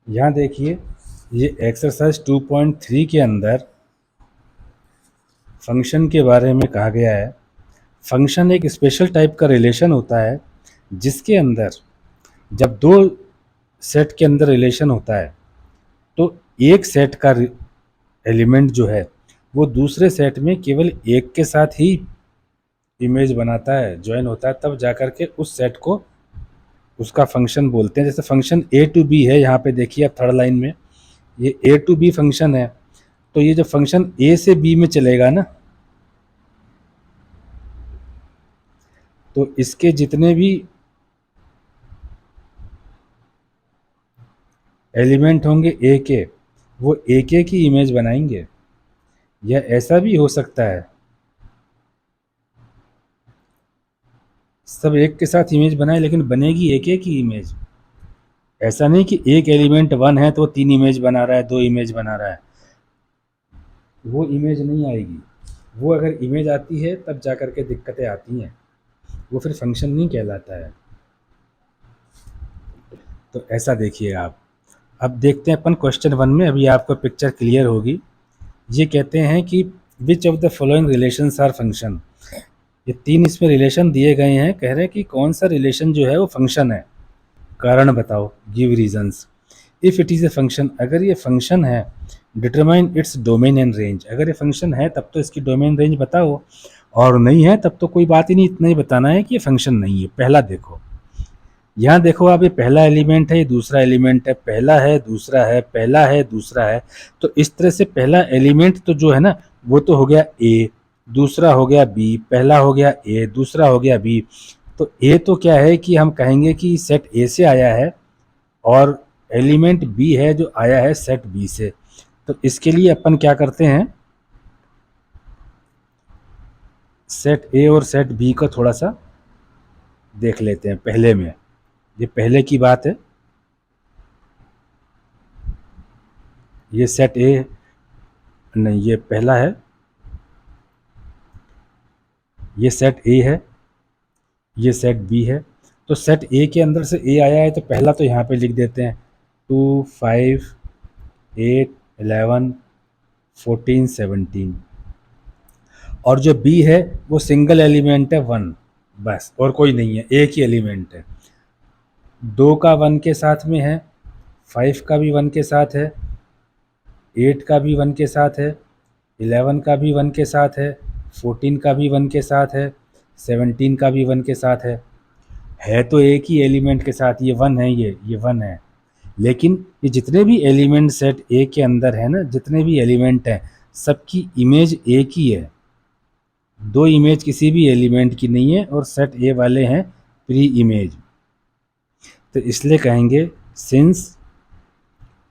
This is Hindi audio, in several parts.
यहाँ देखिए, ये एक्सरसाइज 2.3 के अंदर फंक्शन के बारे में कहा गया है। फंक्शन एक स्पेशल टाइप का रिलेशन होता है जिसके अंदर जब दो सेट के अंदर रिलेशन होता है तो एक सेट का एलिमेंट जो है वो दूसरे सेट में केवल एक के साथ ही इमेज बनाता है, ज्वाइन होता है, तब जाकर के उस सेट को उसका फंक्शन बोलते हैं। जैसे फंक्शन ए टू बी है, यहाँ पे देखिए आप थर्ड लाइन में ये ए टू बी फंक्शन है, तो ये जो फंक्शन ए से बी में चलेगा ना, तो इसके जितने भी एलिमेंट होंगे ए के, वो ए के की इमेज बनाएंगे। या ऐसा भी हो सकता है सब एक के साथ इमेज बनाए लेकिन बनेगी एक एक की इमेज। ऐसा नहीं कि एक एलिमेंट 1 है तो वो 3 इमेज बना रहा है, 2 इमेज बना रहा है, वो इमेज नहीं आएगी। वो अगर इमेज आती है तब जाकर के दिक्कतें आती हैं, वो फिर फंक्शन नहीं कहलाता है। तो ऐसा देखिए आप। अब देखते हैं अपन क्वेश्चन 1 में, अभी आपको पिक्चर क्लियर होगी। ये कहते हैं कि which of the following relations are function. ये 3 इसमें रिलेशन दिए गए हैं, कह रहे हैं कि कौन सा रिलेशन जो है वो फंक्शन है, कारण बताओ, give reasons. If it is a function, अगर ये फंक्शन है, determine its domain and range. अगर ये फंक्शन है तब तो इसकी डोमेन रेंज बताओ, और नहीं है तब तो कोई बात ही नहीं, इतना ही बताना है कि ये फंक्शन नहीं है। पहला देखो, यहाँ देखो आप, ये पहला एलिमेंट है, ये दूसरा एलिमेंट है, पहला है दूसरा है, पहला है दूसरा है। तो इस तरह से पहला एलिमेंट तो जो है ना वो तो हो गया ए, दूसरा हो गया बी, पहला हो गया ए, दूसरा हो गया बी। तो ए तो क्या है कि हम कहेंगे कि सेट ए से आया है, और एलिमेंट बी है जो आया है सेट बी से। तो इसके लिए अपन क्या करते हैं, सेट ए और सेट बी को थोड़ा सा देख लेते हैं पहले में। ये पहले की बात है, ये सेट ए नहीं, ये पहला है, ये सेट ए है, ये सेट बी है। तो सेट ए के अंदर से ए आया है तो पहला तो यहाँ पे लिख देते हैं 2 5 8 11 14 17। और जो बी है वो सिंगल एलिमेंट है 1, बस, और कोई नहीं है, एक ही एलिमेंट है। 2 का 1 के साथ में है, 5 का भी 1 के साथ है, 8 का भी 1 के साथ है, 11 का भी 1 के साथ है, 14 का भी 1 के साथ है, 17 का भी 1 के साथ है तो एक ही एलिमेंट के साथ, ये 1 है, ये 1 है। लेकिन ये जितने भी एलिमेंट सेट ए के अंदर है ना, जितने भी एलिमेंट हैं, सबकी इमेज एक ही है, 2 इमेज किसी भी एलिमेंट की नहीं है, और सेट ए वाले हैं प्री इमेज। तो इसलिए कहेंगे since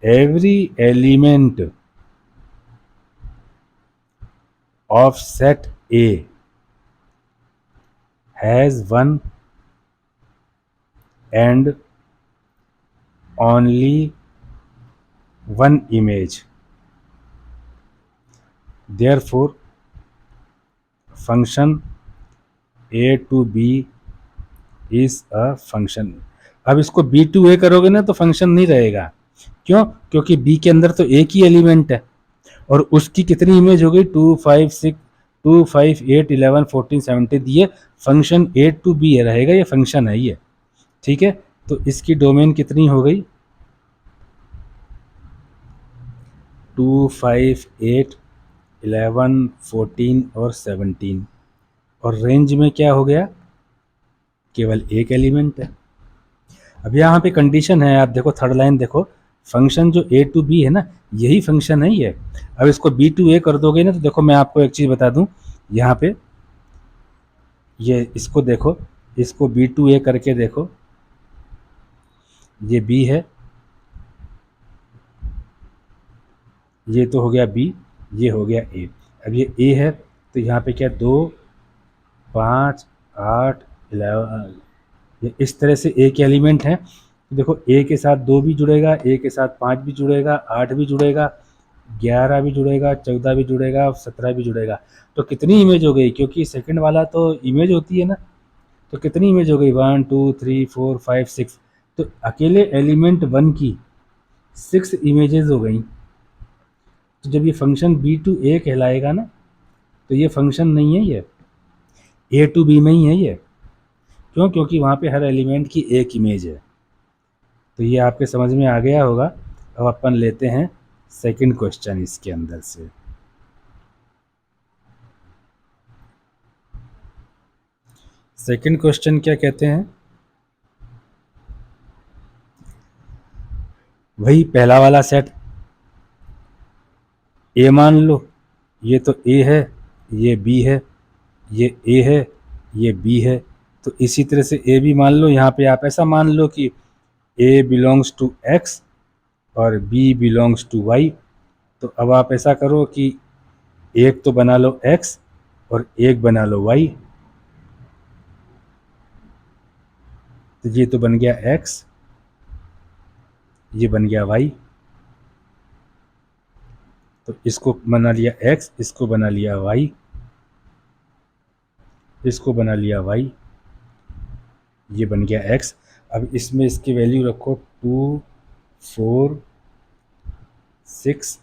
every element of set A has 1 and only 1 image, therefore function a to b is a function। अब इसको b to a करोगे ना तो फंक्शन नहीं रहेगा। क्यों? क्योंकि b के अंदर तो एक ही एलिमेंट है, और उसकी कितनी इमेज हो गई, 2 5 6 2 5 8 11 14 17। ये फंक्शन a to b रहेगा, ये फंक्शन है ये, ठीक है। तो इसकी डोमेन कितनी हो गई, 2 5 8 11 14 और 17। और रेंज में क्या हो गया, केवल एक एलिमेंट है। अब यहाँ पे कंडीशन है, आप देखो थर्ड लाइन देखो, फंक्शन जो ए टू बी है ना, यही फंक्शन है ये। अब इसको बी टू ए कर दोगे ना, तो देखो मैं आपको एक चीज़ बता दूं, यहाँ पे ये इसको देखो, इसको बी टू ए करके देखो, ये बी है, ये तो हो गया बी, ये हो गया ए। अब ये ए है तो यहाँ पे क्या, 2 5 8 11, ये इस तरह से ए के एलिमेंट हैं। तो देखो ए के साथ 2 भी जुड़ेगा, ए के साथ 5 भी जुड़ेगा, 8 भी जुड़ेगा, 11 भी जुड़ेगा, 14 भी जुड़ेगा, 17 भी जुड़ेगा। तो कितनी इमेज हो गई, क्योंकि सेकंड वाला तो इमेज होती है ना, तो कितनी इमेज हो गई, 1 2 3 4 5 6। तो अकेले एलिमेंट 1 की 6 इमेजेस हो गई। तो जब ये फंक्शन बी टू ए कहलाएगा ना, तो ये फंक्शन नहीं है, ये ए टू बी में ही है ये। क्यों? क्योंकि वहाँ पे हर एलिमेंट की एक इमेज है। तो ये आपके समझ में आ गया होगा। अब अपन लेते हैं सेकंड क्वेश्चन इसके अंदर से। सेकंड क्वेश्चन क्या कहते हैं? वही पहला वाला सेट ए मान लो, ये तो ए है, ये बी है, ये ए है, ये बी है। तो इसी तरह से ए बी मान लो। यहाँ पे आप ऐसा मान लो कि ए बिलोंग्स टू एक्स और बी बिलोंग्स टू वाई। तो अब आप ऐसा करो कि एक तो बना लो एक्स और एक बना लो वाई। तो ये तो बन गया एक्स, ये बन गया वाई। तो इसको बना लिया एक्स, इसको बना लिया वाई, इसको बना लिया वाई, ये बन गया एक्स। अब इसमें इसकी वैल्यू रखो 2 4 6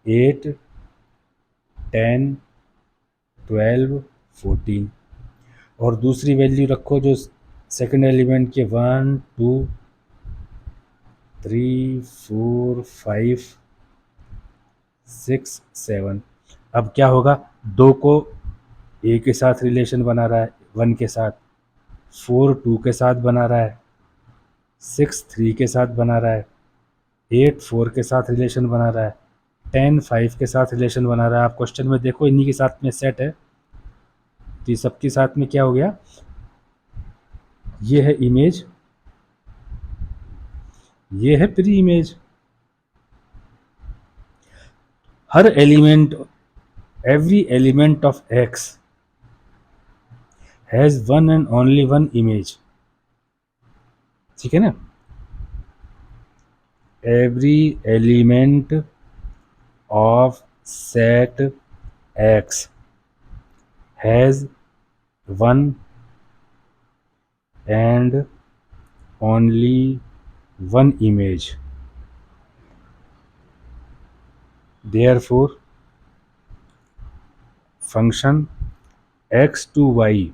8 10 12 14। और दूसरी वैल्यू रखो जो सेकंड एलिमेंट के 1 2 3 4 5 6 7। अब क्या होगा? 2 को ए के साथ रिलेशन बना रहा है, 1 के साथ, 4 2 के साथ बना रहा है, 6 3 के साथ बना रहा है, 8 4 के साथ रिलेशन बना रहा है, 10 5 के साथ रिलेशन बना रहा है। आप क्वेश्चन में देखो, इन्हीं के साथ में सेट है। तो ये सबके साथ में क्या हो गया? ये है इमेज, ये है pre image. Her element, every element of X has one and only one image। ठीक है ना? Every element of set X has one and only one image। Therefore function x to y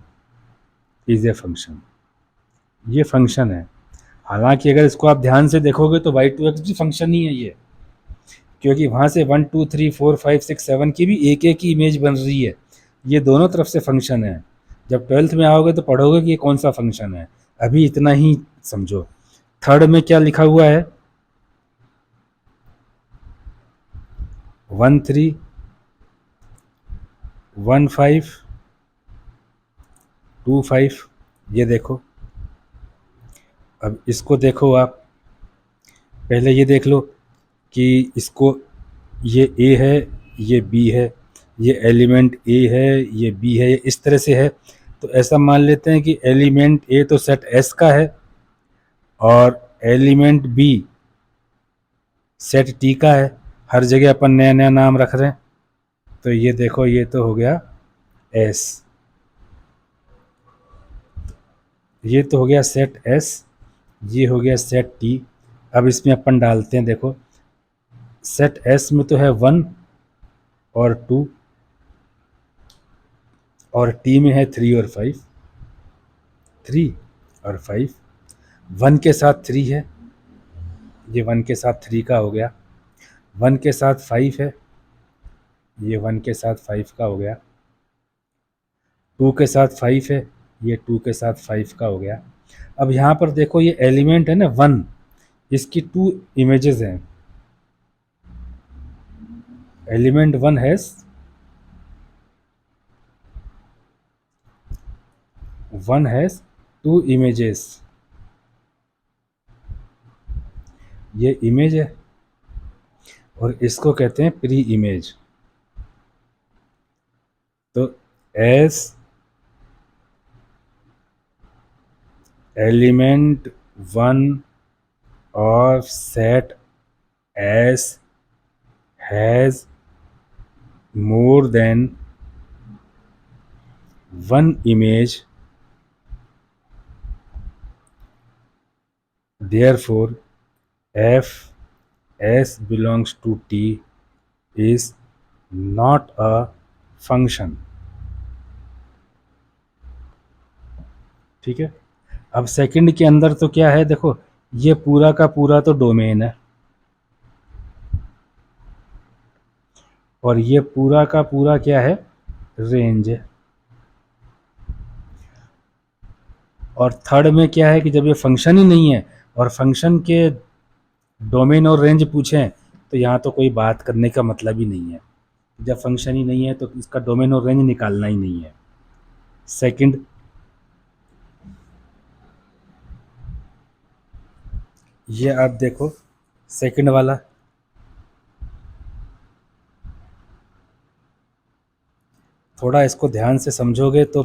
is a function। ये फंक्शन है। हालांकि अगर इसको आप ध्यान से देखोगे तो y टू एक्स भी फंक्शन ही है ये, क्योंकि वहाँ से 1 2 3 4 5 6 7 की भी एक एक ही इमेज बन रही है। ये दोनों तरफ से फंक्शन है। जब 12th में आओगे तो पढ़ोगे कि ये कौन सा फंक्शन है। अभी इतना ही समझो। थर्ड में क्या लिखा हुआ है? 1 3 1 5 2 5। ये देखो। अब इसको देखो आप, पहले ये देख लो कि इसको, ये ए है, ये बी है, ये एलिमेंट ए है, ये बी है, ये इस तरह से है। तो ऐसा मान लेते हैं कि एलिमेंट ए तो सेट एस का है और एलिमेंट बी सेट टी का है। हर जगह अपन नया नया नाम रख रहे हैं। तो ये देखो, ये तो हो गया एस, ये तो हो गया सेट एस, ये हो गया सेट टी। अब इसमें अपन डालते हैं, देखो सेट एस में तो है 1 और 2 और टी में है 3 और 5, 3 और 5। 1 के साथ 3 है, ये 1 के साथ 3 का हो गया। 1 के साथ 5 है, ये 1 के साथ 5 का हो गया। 2 के साथ 5 है, ये 2 के साथ 5 का हो गया। अब यहाँ पर देखो, ये एलिमेंट है ना 1, इसकी 2 इमेजेस हैं। Element 1 has 2 images. ये इमेज है और इसको कहते हैं प्री इमेज। तो S element 1 of set S has more than one image, therefore F S belongs to T is not a function। ठीक है। अब सेकंड के अंदर तो क्या है, देखो ये पूरा का पूरा तो डोमेन है, और ये पूरा का पूरा क्या है, रेंज है। और थर्ड में क्या है कि जब ये फंक्शन ही नहीं है और फंक्शन के डोमेन और रेंज पूछें तो यहाँ तो कोई बात करने का मतलब ही नहीं है। जब फंक्शन ही नहीं है तो इसका डोमेन और रेंज निकालना ही नहीं है। सेकंड, ये आप देखो सेकंड वाला, थोड़ा इसको ध्यान से समझोगे तो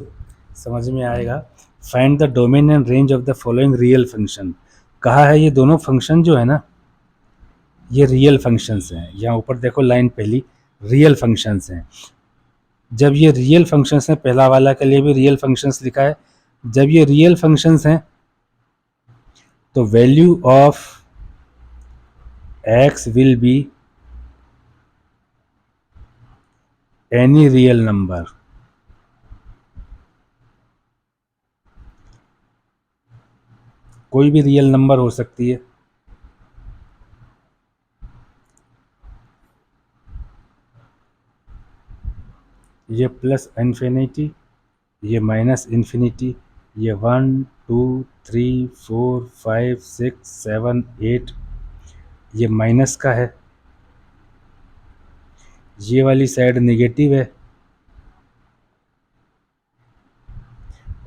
समझ में आएगा। Find the domain and range of the following real function. कहा है ये दोनों फंक्शन जो है ना, ये रियल फंक्शंस हैं। यहाँ ऊपर देखो लाइन पहली, रियल फंक्शंस हैं। जब ये रियल फंक्शंस हैं, पहला वाला के लिए भी रियल फंक्शंस लिखा है, जब ये रियल फंक्शंस हैं तो value of x will be any real number. कोई भी रियल नंबर हो सकती है। ये प्लस इन्फिनिटी, ये माइनस इन्फिनिटी, ये 1 2 3 4 5 6 7 8, ये माइनस का है। ये वाली साइड नेगेटिव है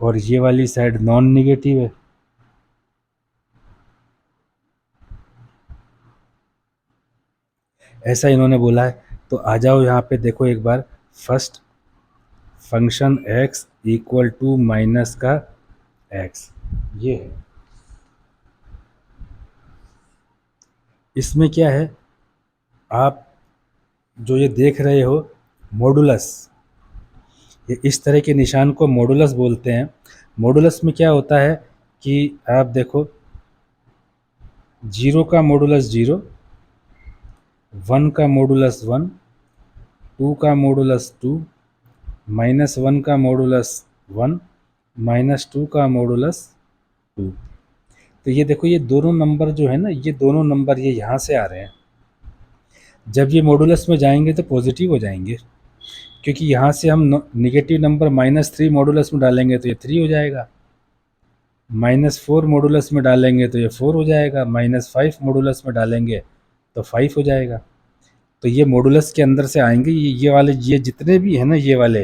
और ये वाली साइड नॉन नेगेटिव है। ऐसा इन्होंने बोला है। तो आ जाओ यहाँ पे देखो एक बार। First function x equal to minus का x, ये है। इसमें क्या है, आप जो ये देख रहे हो मॉडुलस, ये इस तरह के निशान को मॉडुलस बोलते हैं। मॉडुलस में क्या होता है कि आप देखो, 0 का मॉडुलस 0, 1 का मॉडुलस 1, 2 का मॉडुलस 2, -1 का मॉडुलस 1, -2 का मॉडुलस 2। तो ये देखो ये दोनों नंबर जो है ना, ये दोनों नंबर ये यहाँ से आ रहे हैं। जब ये मॉडुलस में जाएंगे तो पॉजिटिव हो जाएंगे, क्योंकि यहाँ से हम निगेटिव नंबर -3 मॉडुलस में डालेंगे तो ये 3 हो जाएगा, -4 मॉडुलस में डालेंगे तो ये 4 हो जाएगा, -5 मॉडुलस में डालेंगे तो 5 हो जाएगा। तो ये मॉडुलस के अंदर से आएंगे, ये वाले, ये जितने भी हैं ना, ये वाले,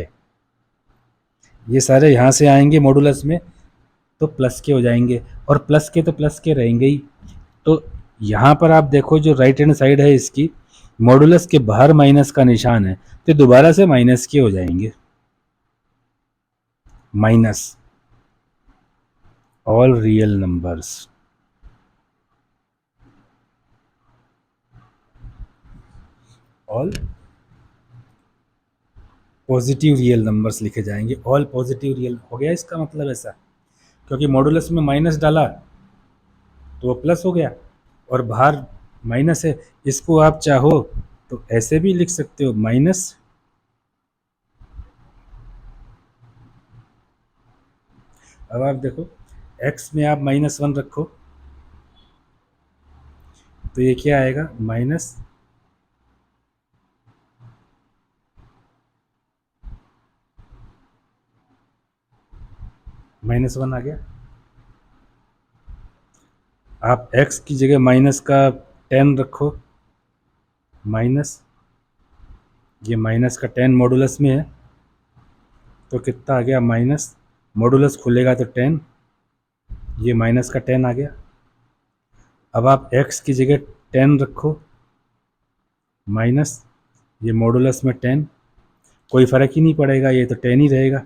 ये सारे यहाँ से आएंगे मॉडुलस में तो प्लस के हो जाएंगे, और प्लस के तो प्लस के रहेंगे ही। तो यहाँ पर आप देखो जो राइट हैंड साइड है इसकी, मॉडुलस के बाहर माइनस का निशान है तो दोबारा से माइनस के हो जाएंगे। Minus all real numbers, all positive real numbers लिखे जाएंगे। ऑल पॉजिटिव रियल हो गया इसका मतलब ऐसा, क्योंकि मॉडुलस में माइनस डाला तो वो प्लस हो गया, और बाहर माइनस है। इसको आप चाहो तो ऐसे भी लिख सकते हो, माइनस, अब आप देखो x में आप -1 रखो तो ये क्या आएगा, माइनस -1 आ गया। आप x की जगह माइनस का 10 रखो, माइनस, ये माइनस का 10 मॉडुलस में है तो कितना आ गया, माइनस, मॉडुलस खुलेगा तो 10, ये माइनस का 10 आ गया। अब आप x की जगह 10 रखो, माइनस, ये मॉडुलस में 10, कोई फ़र्क ही नहीं पड़ेगा, ये तो 10 ही रहेगा,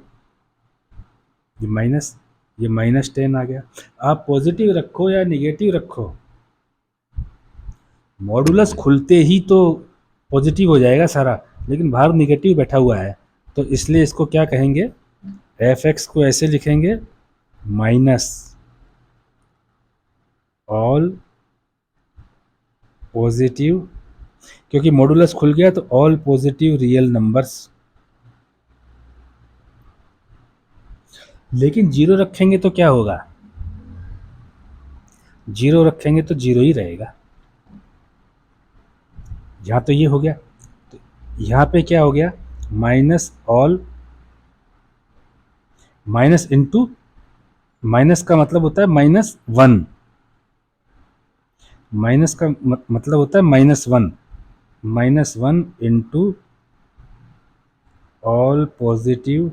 ये माइनस, ये -10 आ गया। आप पॉजिटिव रखो या निगेटिव रखो, मॉडुलस खुलते ही तो पॉजिटिव हो जाएगा सारा, लेकिन बाहर निगेटिव बैठा हुआ है, तो इसलिए इसको क्या कहेंगे, एफ एक्स को ऐसे लिखेंगे, माइनस ऑल पॉजिटिव, क्योंकि मॉडुलस खुल गया तो ऑल पॉजिटिव रियल नंबर्स। लेकिन जीरो रखेंगे तो क्या होगा, जीरो रखेंगे तो जीरो ही रहेगा। यहाँ तो ये हो गया, तो यहाँ पे क्या हो गया, minus all, minus into, minus का मतलब होता है माइनस वन, माइनस का मतलब होता है minus one, minus one into all positive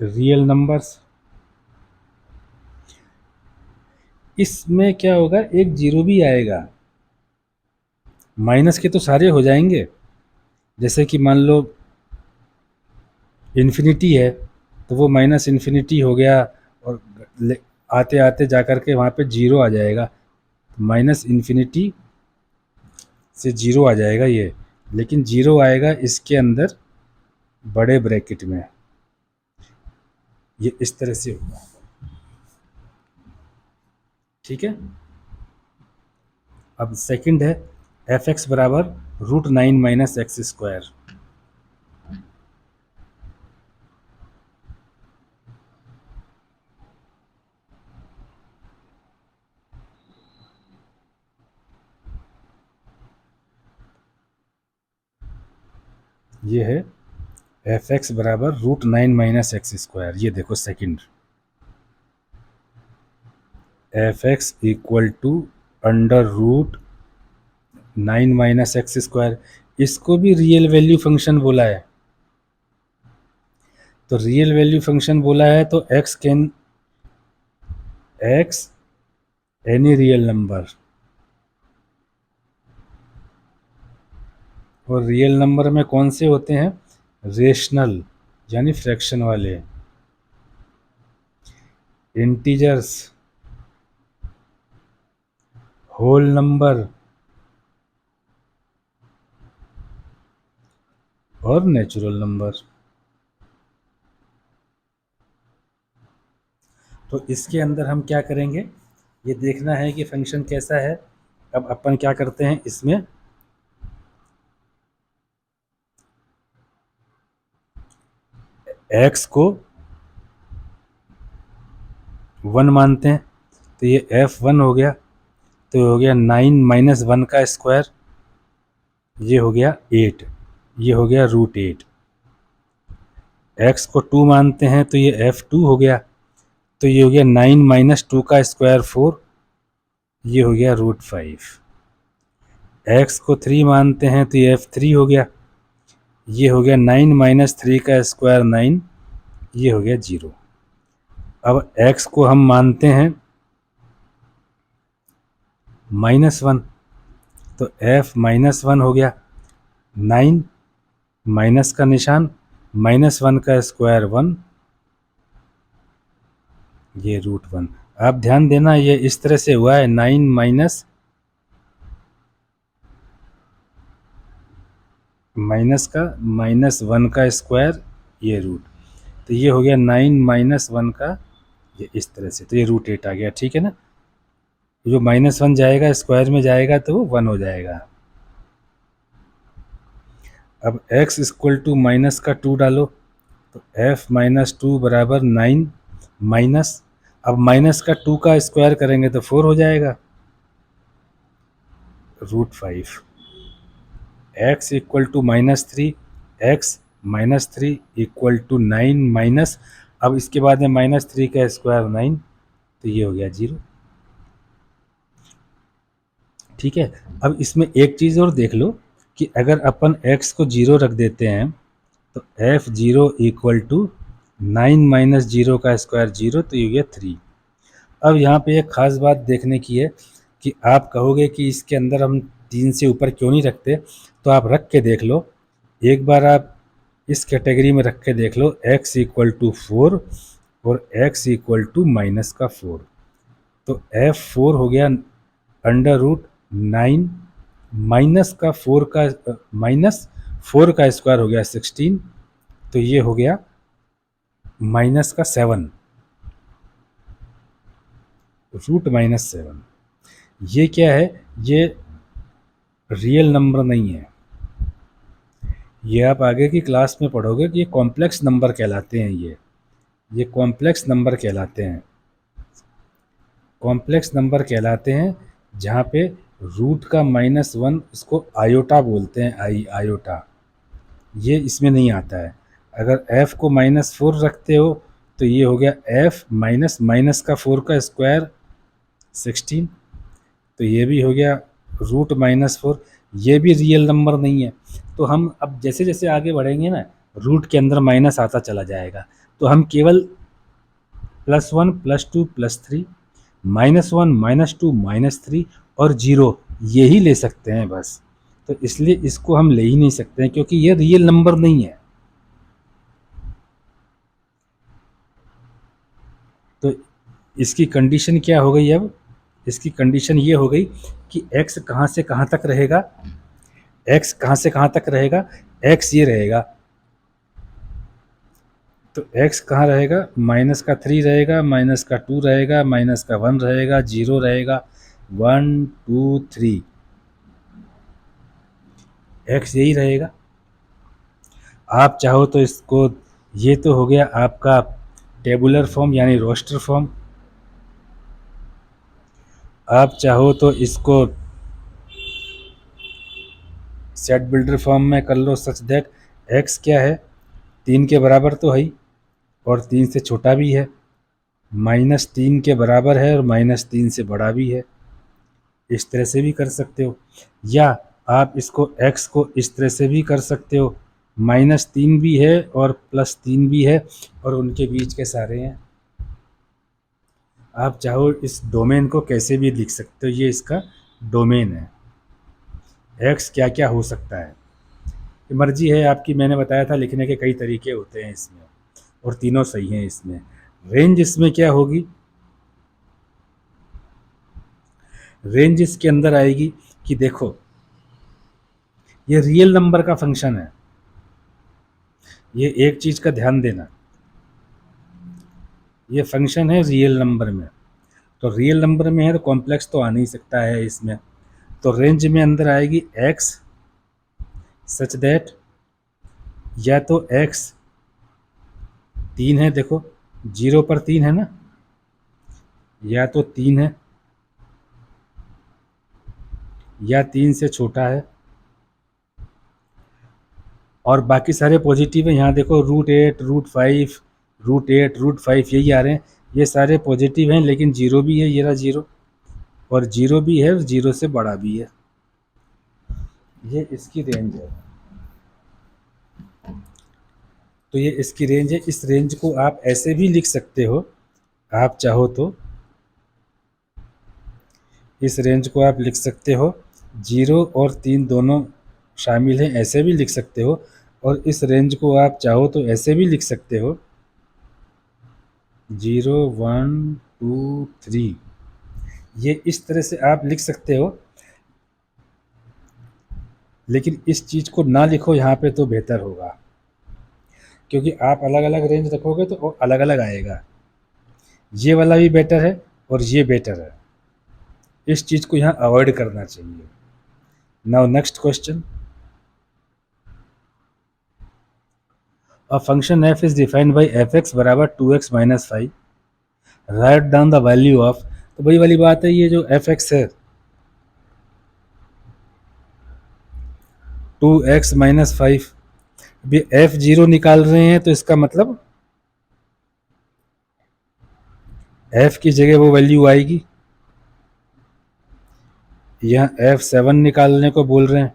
real numbers. इसमें क्या होगा, एक जीरो भी आएगा, माइनस के तो सारे हो जाएंगे। जैसे कि मान लो इन्फिनिटी है तो वो माइनस इन्फिनिटी हो गया, और आते आते जा कर के वहाँ पे जीरो आ जाएगा, माइनस इन्फिनिटी से जीरो आ जाएगा ये। लेकिन जीरो आएगा इसके अंदर बड़े ब्रैकेट में, ये इस तरह से होगा। ठीक है। अब सेकंड है एफ एक्स बराबर root nine minus x square. ये है एफ एक्स बराबर root nine minus x square. ये देखो second, f x equal to under root nine minus x square. इसको भी रियल वैल्यू फंक्शन बोला है। तो रियल वैल्यू फंक्शन बोला है तो x can, x any real number, और रियल नंबर में कौन से होते हैं, रेशनल यानी फ्रैक्शन वाले, इंटीजर्स, होल नंबर और नेचुरल नंबर। तो इसके अंदर हम क्या करेंगे, ये देखना है कि फंक्शन कैसा है। अब अपन क्या करते हैं, इसमें x को वन मानते हैं, तो ये f1 हो गया, तो ये हो गया नाइन माइनस वन का स्क्वायर, ये हो गया 8, ये हो गया रूट 8। x को 2 मानते हैं तो ये f2 हो गया, तो ये हो गया नाइन माइनस टू का स्क्वायर 4, ये हो गया रूट 5। x को 3 मानते हैं तो ये f3 हो गया, ये हो गया नाइन माइनस थ्री का स्क्वायर 9, ये हो गया 0। अब x को हम मानते हैं माइनस वन, तो f माइनस वन हो गया, 9 माइनस का निशान, माइनस वन का स्क्वायर 1, ये रूट 1। आप ध्यान देना ये इस तरह से हुआ है, 9 माइनस माइनस का माइनस वन का स्क्वायर, ये रूट, तो ये हो गया 9 माइनस वन का, ये इस तरह से, तो ये रूट 8 आ गया। ठीक है ना, जो माइनस वन जाएगा स्क्वायर में जाएगा तो वो 1 हो जाएगा। अब x इक्वल टू माइनस का 2 डालो, तो f माइनस टू बराबर 9 माइनस, अब माइनस का 2 का स्क्वायर करेंगे तो 4 हो जाएगा, root 5। x equal to minus three, x minus three equal to 9 minus, अब इसके बाद में माइनस थ्री का स्क्वायर 9, तो ये हो गया 0। ठीक है। अब इसमें एक चीज़ और देख लो कि अगर अपन x को 0 रख देते हैं तो f0 equal to 9 minus zero का स्क्वायर 0, तो ये हो गया 3। अब यहाँ पे एक ख़ास बात देखने की है कि आप कहोगे कि इसके अंदर हम 3 से ऊपर क्यों नहीं रखते, तो आप रख के देख लो, एक बार आप इस कैटेगरी में रख के देख लो, x इक्वल टू 4 और x इक्वल टू माइनस का 4, तो f4 हो गया अंडर रूट 9 माइनस का 4 का माइनस 4 का स्क्वायर हो गया 16, तो ये हो गया माइनस का 7, रूट माइनस 7। ये क्या है, ये रियल नंबर नहीं है। ये आप आगे की क्लास में पढ़ोगे कि ये कॉम्प्लेक्स नंबर कहलाते हैं। ये कॉम्प्लेक्स नंबर कहलाते हैं। कॉम्प्लेक्स नंबर कहलाते हैं जहाँ पे रूट का -1, इसको आयोटा बोलते हैं, आयोटा। ये इसमें नहीं आता है। अगर f को -4 रखते हो तो ये हो गया f माइनस माइनस का 4 का स्क्वायर 16, तो ये भी हो गया √-4। ये भी रियल नंबर नहीं है। तो हम अब जैसे जैसे आगे बढ़ेंगे ना, रूट के अंदर माइनस आता चला जाएगा, तो हम केवल +1 +2 +3 -1 -2 -3 और 0 यही ले सकते हैं बस। तो इसलिए इसको हम ले ही नहीं सकते हैं क्योंकि ये रियल नंबर नहीं है। तो इसकी कंडीशन क्या हो गई अब? इसकी कंडीशन ये हो गई कि x कहाँ से कहाँ तक रहेगा, x कहाँ से कहाँ तक रहेगा, x ये रहेगा, तो x कहाँ रहेगा, -3 रहेगा, -2 रहेगा, -1 रहेगा, 0 रहेगा, 1 2 3, x यही रहेगा। आप चाहो तो इसको, ये तो हो गया आपका टेबुलर फॉर्म यानी रोस्टर फॉर्म। आप चाहो तो इसको सेट बिल्डर फॉर्म में कर लो, सच दैट x क्या है, 3 के बराबर तो है ही और 3 से छोटा भी है, -3 के बराबर है और -3 से बड़ा भी है। इस तरह से भी कर सकते हो, या आप इसको x को इस तरह से भी कर सकते हो, -3 भी है और +3 भी है और उनके बीच के सारे हैं। आप चाहो इस डोमेन को कैसे भी लिख सकते हो, ये इसका डोमेन है। x क्या क्या हो सकता है, मर्जी है आपकी। मैंने बताया था लिखने के कई तरीके होते हैं इसमें और तीनों सही हैं इसमें। रेंज इसमें क्या होगी, रेंज इसके अंदर आएगी कि देखो ये रियल नंबर का फंक्शन है। ये एक चीज़ का ध्यान देना, ये फंक्शन है रियल नंबर में, तो रियल नंबर में है तो कॉम्प्लेक्स तो आ नहीं सकता है इसमें। तो रेंज में अंदर आएगी x सच दैट या तो x 3 है, देखो 0 पर 3 है ना, या तो 3 है या 3 से छोटा है और बाकी सारे पॉजिटिव है। यहाँ देखो √8 √5 √8 √5 यही आ रहे हैं, ये सारे पॉजिटिव हैं, लेकिन 0 भी है, ये रहा 0 और 0 भी है और 0 से बड़ा भी है। ये इसकी रेंज है। तो ये इसकी रेंज है। इस रेंज को आप ऐसे भी लिख सकते हो, आप चाहो तो इस रेंज को आप लिख सकते हो 0 और 3 दोनों शामिल हैं, ऐसे भी लिख सकते हो। और इस रेंज को आप चाहो तो ऐसे भी लिख सकते हो 0 1 2 3, ये इस तरह से आप लिख सकते हो। लेकिन इस चीज़ को ना लिखो यहाँ पे तो बेहतर होगा, क्योंकि आप अलग अलग रेंज रखोगे तो अलग अलग आएगा। ये वाला भी बेटर है और ये बेटर है, इस चीज़ को यहाँ अवॉइड करना चाहिए। Now next question, a function f is defined by fx बराबर 2x - 5, write down the value of. तो वही वाली बात है, ये जो fx है 2x - 5, अभी f0 निकाल रहे हैं तो इसका मतलब f की जगह वो वैल्यू आएगी। यहाँ f7 निकालने को बोल रहे हैं,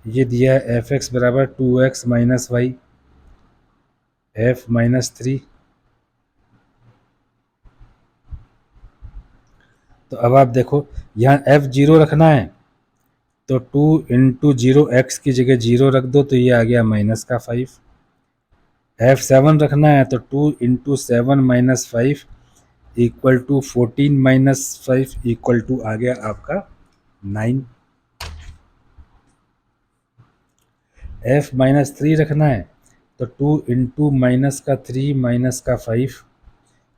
ये दिया है fx बराबर 2x - y f -3। तो अब आप देखो यहाँ f0 रखना है तो 2 × 0 x की जगह 0 रख दो तो ये आ गया -5। f7 रखना है तो 2 × 7 - 5 इक्वल टू 14 - 5 इक्वल टू आ गया आपका 9। f -3 रखना है तो 2 × -3 - 5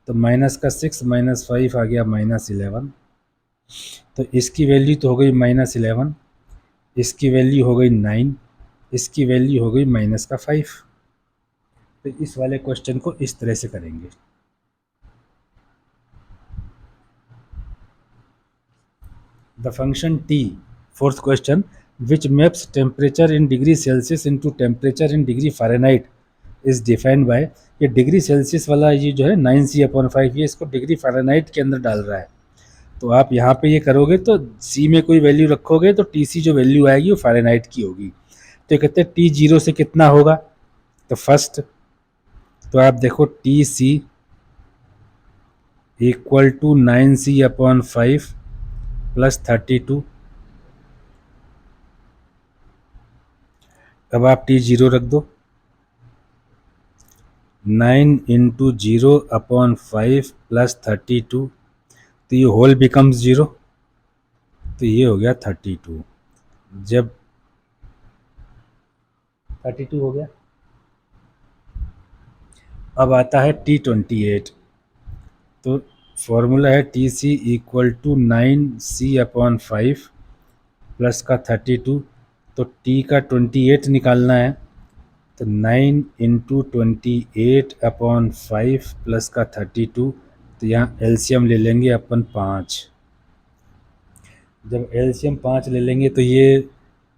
तो -6 -5 आ गया -11। तो इसकी वैल्यू तो हो गई -11, इसकी वैल्यू हो गई 9, इसकी वैल्यू हो गई -5। तो इस वाले क्वेश्चन को इस तरह से करेंगे। The function t, fourth question, which maps temperature in degree Celsius into temperature in degree Fahrenheit is defined by, ये डिग्री सेल्सियस वाला ये जो है 9c/5, ये इसको डिग्री फ़ारेनहाइट के अंदर डाल रहा है। तो आप यहाँ पे ये करोगे तो c में कोई वैल्यू रखोगे तो TC जो वैल्यू आएगी वो फ़ारेनहाइट की होगी। तो ये कहते हैं T0 से कितना होगा, तो फर्स्ट तो आप देखो TC equal to 9c/5 plus 32। अब आप T0 रख दो, 9 इंटू 0/5 प्लस 32, तो ये होल बिकम्स 0, तो ये हो गया 32। जब 32 हो गया, अब आता है T28। तो फॉर्मूला है TC equal to 9c/5 plus का 32, तो T का 28 निकालना है, तो 9 इंटू 28/5 प्लस का 32, तो यहाँ एलसीएम ले लेंगे अपन 5। जब एलसीएम 5 ले लेंगे तो ये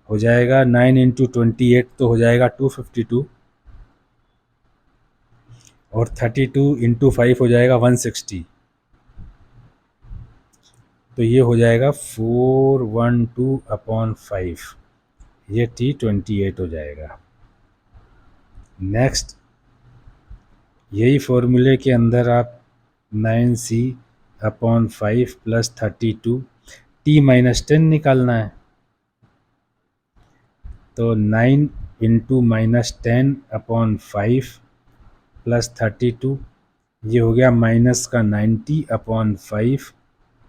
हो जाएगा 9 इंटू 28 तो हो जाएगा 252, और 32 इंटू 5 हो जाएगा 160, तो ये हो जाएगा 412/5, ये T28 हो जाएगा। नेक्स्ट यही फॉर्मूले के अंदर आप 9c/5 प्लस 32 T-10 निकालना है, तो 9 इंटू -10/5 प्लस 32, ये हो गया माइनस का 90/5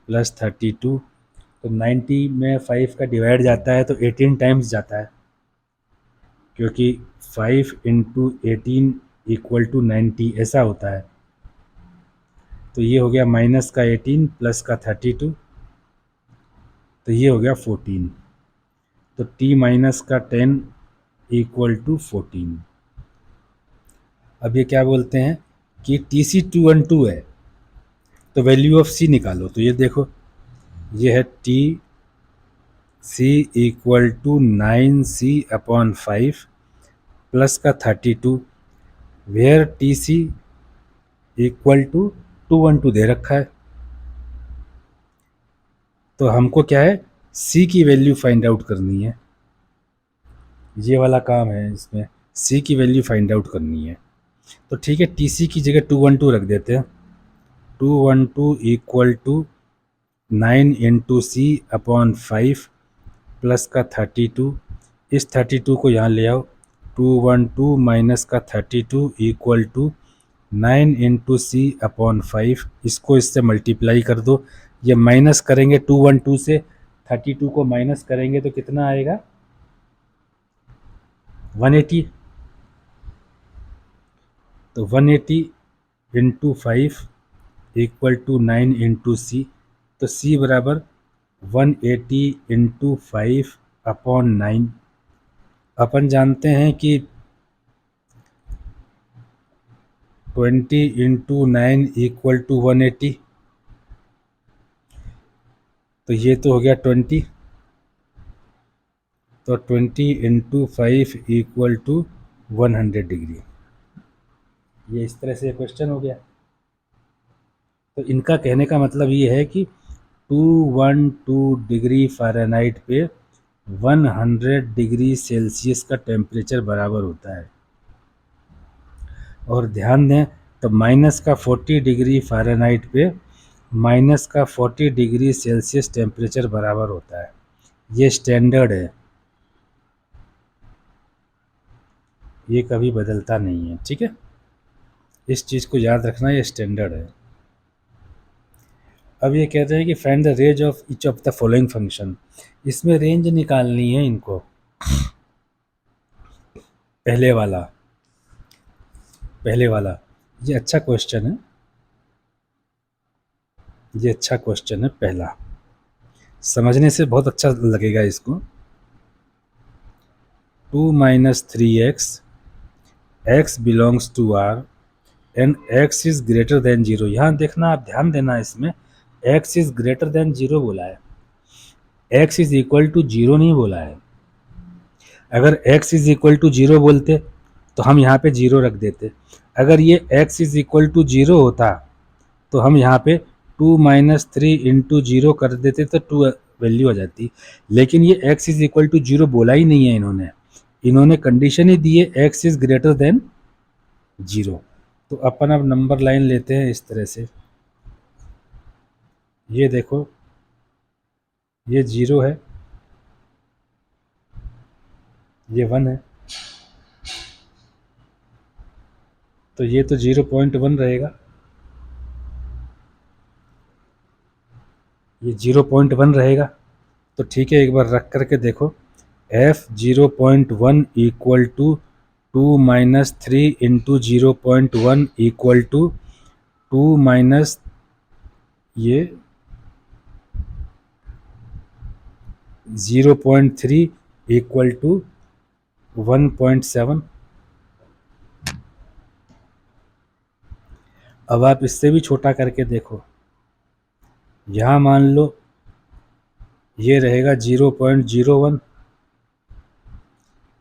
प्लस 32, तो 90 में 5 का डिवाइड जाता है तो 18 टाइम्स जाता है, क्योंकि 5 इंटू 18 इक्वल टू 90 ऐसा होता है। तो ये हो गया माइनस का 18 प्लस का 32, तो ये हो गया 14, तो T माइनस का 10 इक्वल टू 14। अब ये क्या बोलते हैं कि TC 212 है, तो वैल्यू ऑफ C निकालो। तो ये देखो, ये है TC equal to 9c/5 plus का 32, वेयर TC इक्वल टू 212 दे रखा है। तो हमको क्या है, C की वैल्यू फाइंड आउट करनी है, ये वाला काम है इसमें, C की वैल्यू फाइंड आउट करनी है। तो ठीक है, TC की जगह 212 रख देते हैं। 212 equal to 9 into C/5 plus का 32, इस 32 को यहाँ ले आओ, 212 माइनस का 32 इक्वल टू 9 इंटू C/5, इसको इससे मल्टीप्लाई कर दो। ये माइनस करेंगे 212 से, 32 को माइनस करेंगे तो कितना आएगा, 180। तो 180 into 5 equal to 9 into C, तो C बराबर 180 इंटू 5/9। अपन जानते हैं कि 20 इंटू 9 इक्वल टू 180, तो ये तो हो गया 20, तो 20 इंटू 5 इक्वल टू 100 डिग्री। ये इस तरह से क्वेश्चन हो गया। तो इनका कहने का मतलब ये है कि 212 डिग्री फ़ारेनहाइट पे 100 डिग्री सेल्सियस का टेम्परेचर बराबर होता है। और ध्यान दें तो माइनस का 40 डिग्री फ़ारेनहाइट पे माइनस का 40 डिग्री सेल्सियस टेम्परेचर बराबर होता है। ये स्टैंडर्ड है, ये कभी बदलता नहीं है, ठीक है, इस चीज़ को याद रखना, ये स्टैंडर्ड है। अब ये कहते हैं कि find the range of each of the following function, इसमें रेंज निकालनी है इनको। पहले वाला ये अच्छा क्वेश्चन है। ये अच्छा क्वेश्चन है पहला, समझने से बहुत अच्छा लगेगा इसको। 2 minus 3x, x belongs to R and x is greater than 0। यहाँ देखना, आप ध्यान देना इसमें, x इज ग्रेटर देन 0 बोला है, x इज इक्वल टू 0 नहीं बोला है। अगर x इज इक्वल टू 0 बोलते तो हम यहाँ पे 0 रख देते। अगर ये x इज इक्वल टू 0 होता तो हम यहाँ पे 2 माइनस 3 इंटू 0 कर देते तो 2 वैल्यू आ जाती। लेकिन ये x इज इक्वल टू 0 बोला ही नहीं है इन्होंने कंडीशन ही दी है x इज ग्रेटर देन 0। तो अपन अब नंबर लाइन लेते हैं इस तरह से, ये देखो ये 0 है, ये 1 है, तो ये तो 0.1 रहेगा, ये 0.1 रहेगा। तो ठीक है, एक बार रख करके देखो, f 0.1 equal to 2 minus 3 into 0.1 equal to 2 minus ये 0.3 इक्वल टू 1.7। अब आप इससे भी छोटा करके देखो, यहाँ मान लो ये रहेगा 0.01।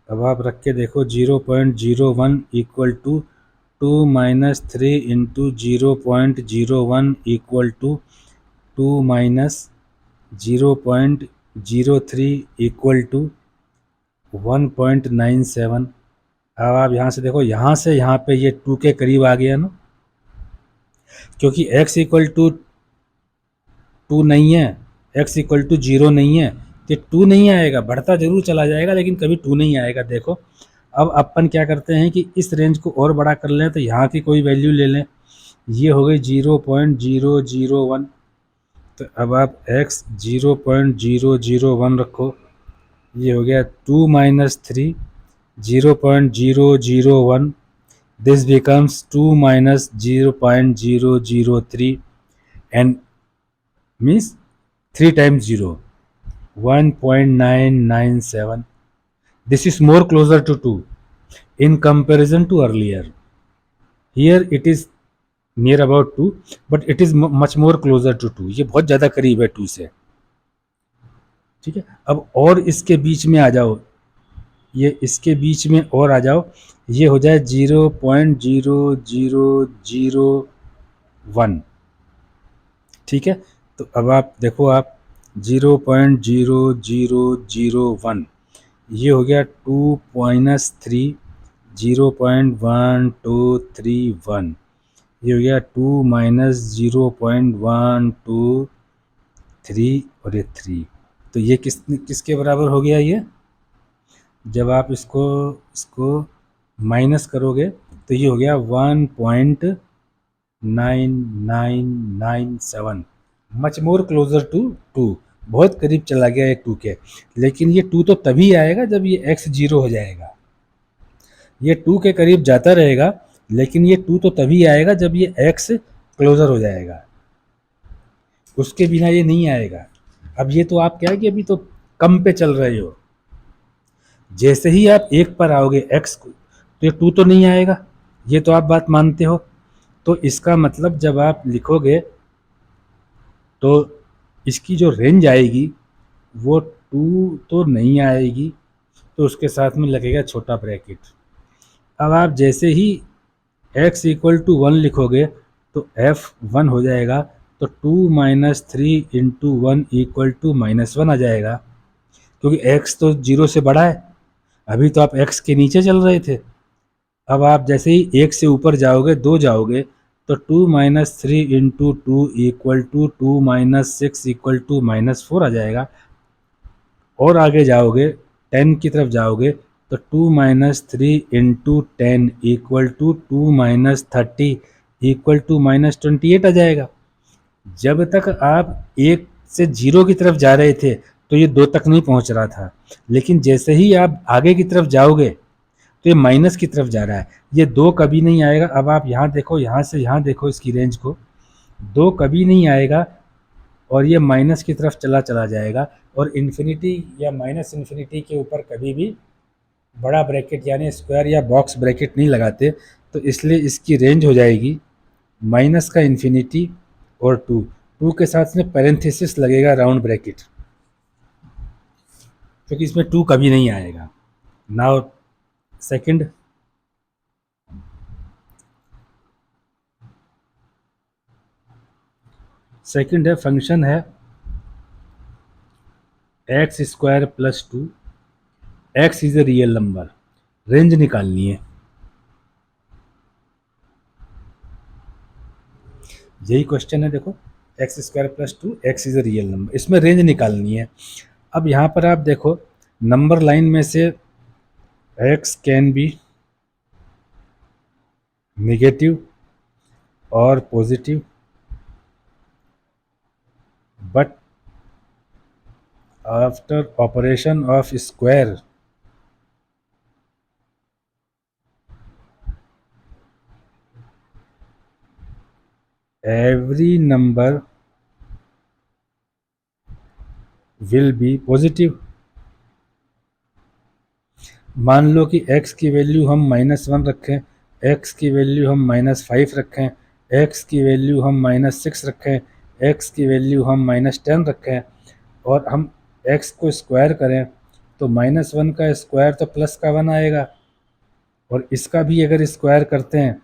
अब आप रख के देखो 0.01 equal to 2 minus 3 into 0.01 equal to 2 minus 0.03 equal to 1.97। अब आप यहाँ से देखो, यहाँ से यहाँ पे ये 2 के करीब आ गया ना, क्योंकि x इक्वल टू 2 नहीं है, x इक्वल टू 0 नहीं है, तो 2 नहीं आएगा, बढ़ता जरूर चला जाएगा लेकिन कभी 2 नहीं आएगा। देखो अब अपन क्या करते हैं कि इस रेंज को और बड़ा कर लें, तो यहाँ की कोई वैल्यू ले लें, ये हो गई 0.001। तो अब आप x 0.001 रखो, ये हो गया 2 minus 3 0.001, this becomes 2 minus 0.003 and means 3 times 0, 1.997. This is more closer to 2 in comparison to earlier. Here it is near about 2 but it is much more closer to 2. ये बहुत ज़्यादा करीब है 2 से। ठीक है, अब और इसके बीच में आ जाओ, ये इसके बीच में और आ जाओ, ये हो जाए 0.0001। ठीक है, तो अब आप देखो, आप 0.0001, ये हो गया 2 माइनस 3 0.1231, ये हो गया 2 माइनस 0.123 और ये 3। तो ये किसके बराबर हो गया? ये जब आप इसको माइनस करोगे तो ये हो गया 1.9997, मच मोर क्लोजर टू 2, बहुत करीब चला गया ये 2 के। लेकिन ये 2 तो तभी आएगा जब ये x 0 हो जाएगा, ये 2 के करीब जाता रहेगा लेकिन ये 2 तो तभी आएगा जब ये x क्लोजर हो जाएगा, उसके बिना ये नहीं आएगा। अब ये तो आप क्या है कि अभी तो कम पे चल रहे हो, जैसे ही आप 1 पर आओगे x को, तो ये 2 तो नहीं आएगा, ये तो आप बात मानते हो। तो इसका मतलब जब आप लिखोगे तो इसकी जो रेंज आएगी वो 2 तो नहीं आएगी, तो उसके साथ में लगेगा छोटा ब्रैकेट। अब आप जैसे ही x इक्वल टू 1 लिखोगे तो f1 हो जाएगा, तो 2 माइनस 3 इंटू 1 इक्वल टू -1 आ जाएगा, क्योंकि x तो 0 से बड़ा है, अभी तो आप x के नीचे चल रहे थे। अब आप जैसे ही 1 से ऊपर जाओगे, 2 जाओगे, तो 2 minus 3 into 2 equal to 2 minus 6 equal to -4 आ जाएगा। और आगे जाओगे 10 की तरफ जाओगे तो 2 minus 3 into 10 equal to 2 minus 30 equal to -28 आ जाएगा। जब तक आप 1 से 0 की तरफ जा रहे थे तो ये 2 तक नहीं पहुंच रहा था, लेकिन जैसे ही आप आगे की तरफ जाओगे तो ये माइनस की तरफ जा रहा है, ये 2 कभी नहीं आएगा। अब आप यहाँ देखो, यहाँ से यहाँ देखो इसकी रेंज को, 2 कभी नहीं आएगा और ये माइनस की तरफ चला चला जाएगा, और इन्फिनिटी या माइनस इन्फिनिटी के ऊपर कभी भी बड़ा ब्रैकेट यानी स्क्वायर या बॉक्स ब्रैकेट नहीं लगाते। तो इसलिए इसकी रेंज हो जाएगी माइनस का इन्फिनिटी और टू के साथ में पैरेंथेसिस लगेगा राउंड ब्रैकेट, क्योंकि इसमें टू कभी नहीं आएगा। नाउ सेकंड, है फंक्शन है x square plus two, x is a real number, range निकालनी है। यही क्वेश्चन है, देखो x square plus two, x is a real number, इसमें रेंज निकालनी है। अब यहाँ पर आप देखो नंबर लाइन में से एक्स कैन बी नेगेटिव और positive, but after operation of square every number will be positive। मान लो कि x की वैल्यू हम -1 रखें, x की वैल्यू हम -5 रखें, x की वैल्यू हम -6 रखें, x की वैल्यू हम -10 रखें, और हम x को स्क्वायर करें तो -1 का स्क्वायर तो प्लस का 1 आएगा, और इसका भी अगर स्क्वायर करते हैं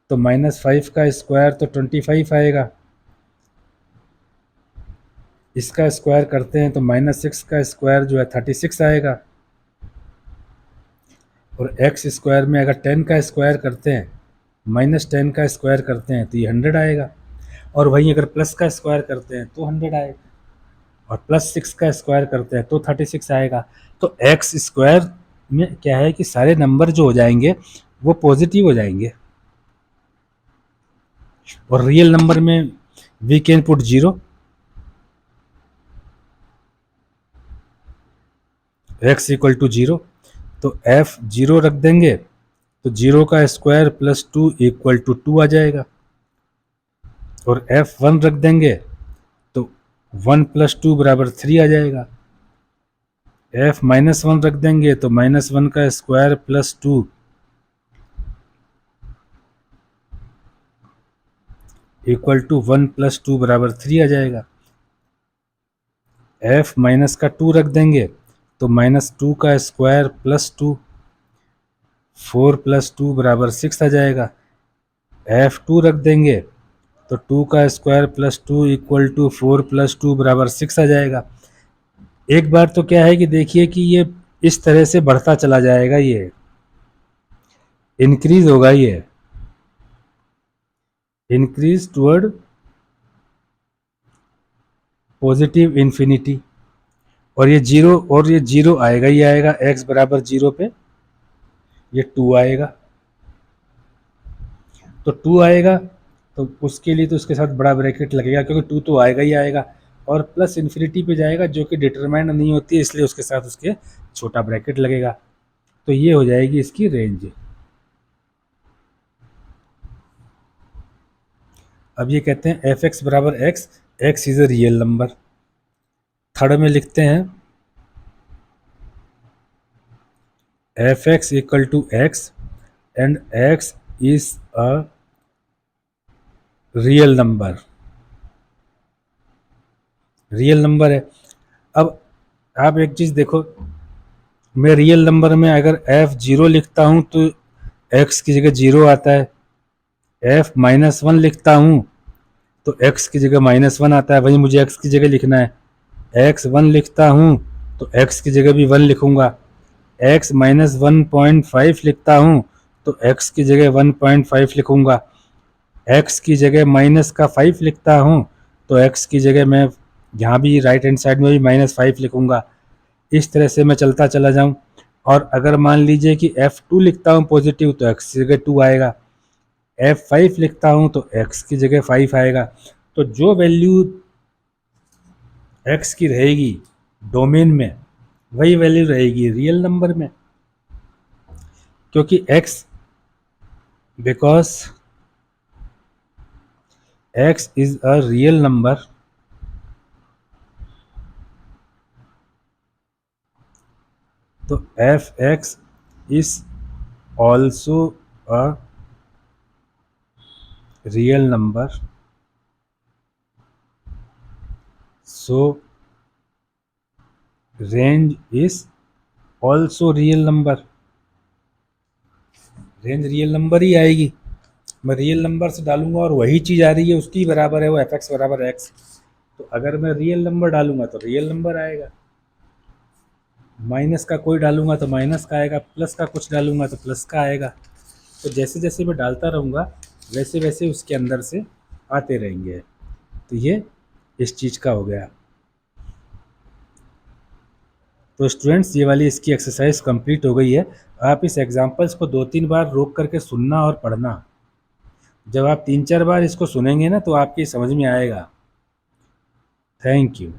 तो -5 का स्क्वायर तो 25 आएगा, इसका स्क्वायर करते हैं तो -6 का स्क्वायर जो है 36 आएगा, और एक्स स्क्वायर में अगर 10 का स्क्वायर करते हैं, -10 का स्क्वायर करते हैं तो ये 100 आएगा, और वहीं अगर प्लस का स्क्वायर करते हैं तो 100 आएगा, और +6 का स्क्वायर करते हैं तो 36 आएगा। तो एक्स स्क्वायर में क्या है कि सारे नंबर जो हो जाएंगे वो पॉजिटिव हो जाएंगे, और रियल नंबर में we can put 0, x equal to 0, तो एफ 0 रख देंगे तो 0 का स्क्वायर प्लस 2 इक्वल टू 2 आ जाएगा, और एफ 1 रख देंगे तो 1 + 2 = 3 आ जाएगा, एफ -1 रख देंगे तो -1 का स्क्वायर प्लस 2 इक्वल टू 1 + 2 = 3 आ जाएगा, एफ माइनस का 2 रख देंगे तो -2 का स्क्वायर प्लस 2 4 + 2 = 6 आ जाएगा, एफ 2 रख देंगे तो 2 का स्क्वायर प्लस 2 इक्वल टू 4 + 2 = 6 आ जाएगा। एक बार तो क्या है कि देखिए कि ये इस तरह से बढ़ता चला जाएगा, ये इंक्रीज होगा, ये इंक्रीज टुवर्ड पॉजिटिव इन्फिनिटी, और ये जीरो आएगा ही आएगा, x = 0 पे ये 2 आएगा, तो 2 आएगा तो उसके लिए तो उसके साथ बड़ा ब्रैकेट लगेगा, क्योंकि 2 तो आएगा ही आएगा, और प्लस इन्फिनिटी पे जाएगा जो कि डिटरमाइंड नहीं होती है, इसलिए उसके साथ उसके छोटा ब्रैकेट लगेगा। तो ये हो जाएगी इसकी रेंज। अब ये कहते हैं एफ एक्स बराबर x, x is a real number. Third में लिखते हैं f x equal to x and x is a real number, real number है। अब आप एक चीज़ देखो, मैं रियल नंबर में अगर f 0 लिखता हूँ तो x की जगह 0 आता है, f -1 लिखता हूँ तो x की जगह -1 आता है, वही मुझे x की जगह लिखना है। x 1 लिखता हूँ तो x की जगह भी 1 लिखूंगा, x -1.5 लिखता हूँ तो x की जगह 1.5 लिखूंगा, x की जगह -5 लिखता हूँ तो x की जगह मैं यहाँ भी राइट हैंड साइड में भी -5 लिखूंगा। इस तरह से मैं चलता चला जाऊं, और अगर मान लीजिए कि f2 लिखता हूं पॉजिटिव तो x की जगह 2 आएगा, f5 लिखता हूं तो x की जगह 5 आएगा। तो जो वैल्यू x की रहेगी डोमेन में वही वैल्यू रहेगी रियल नंबर में, क्योंकि x is a real number तो F X is also a real number, so range is also real number. Range real number ही आएगी, मैं रियल नंबर से डालूंगा और वही चीज़ आ रही है उसकी बराबर है, वो एफ एक्स बराबर एक्स, तो अगर मैं रियल नंबर डालूंगा तो रियल नंबर आएगा, माइनस का कोई डालूंगा तो माइनस का आएगा, प्लस का कुछ डालूंगा तो प्लस का आएगा। तो जैसे जैसे मैं डालता रहूँगा वैसे वैसे उसके अंदर से आते रहेंगे। तो ये इस चीज़ का हो गया। तो स्टूडेंट्स ये वाली इसकी एक्सरसाइज कंप्लीट हो गई है। आप इस एग्जांपल्स को 2-3 बार रोक करके सुनना और पढ़ना। जब आप 3-4 बार इसको सुनेंगे ना तो आपकी समझ में आएगा। Thank you.